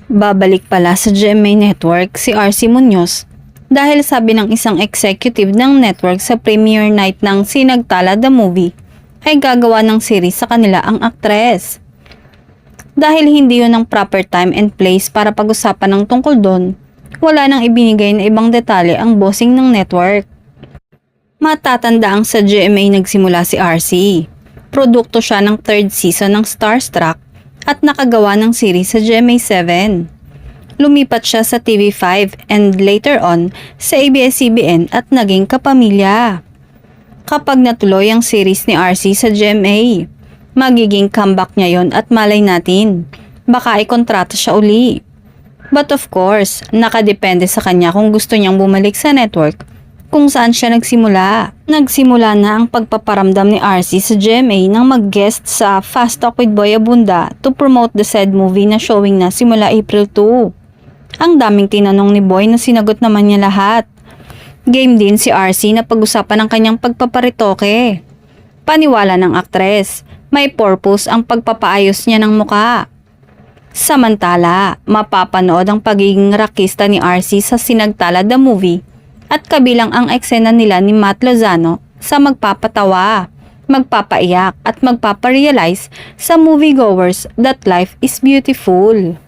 Babalik pala sa GMA Network si RC Munoz dahil sabi ng isang executive ng network sa premiere night ng Sinagtala the Movie ay gagawa ng series sa kanila ang aktres. Dahil hindi yun ang proper time and place para pag-usapan ng tungkol doon, wala nang ibinigay na ibang detalye ang bossing ng network. Matatanda ang sa GMA nagsimula si RC. Produkto siya ng 3rd season ng Starstruck at nakagawa ng series sa GMA7. Lumipat siya sa TV5 and later on sa ABS-CBN at naging kapamilya. Kapag natuloy ang series ni RC sa GMA, magiging comeback niya yon at malay natin, baka ikontrata siya uli. But of course, nakadepende sa kanya kung gusto niyang bumalik sa network kung saan siya nagsimula. Nagsimula na ang pagpaparamdam ni RC sa GMA nang mag-guest sa Fast Talk with Boy Abunda to promote the said movie na showing na simula April 2. Ang daming tinanong ni Boy na sinagot naman niya lahat. Game din si RC na pag-usapan ang kanyang pagpaparitoke. Paniwala ng aktres, may purpose ang pagpapaayos niya ng muka. Samantala, mapapanood ang pagiging rakista ni RC sa Sinagtala the Movie at kabilang ang eksena nila ni Matt Lozano sa magpapatawa, magpapaiyak at magpaparealize sa moviegoers that life is beautiful.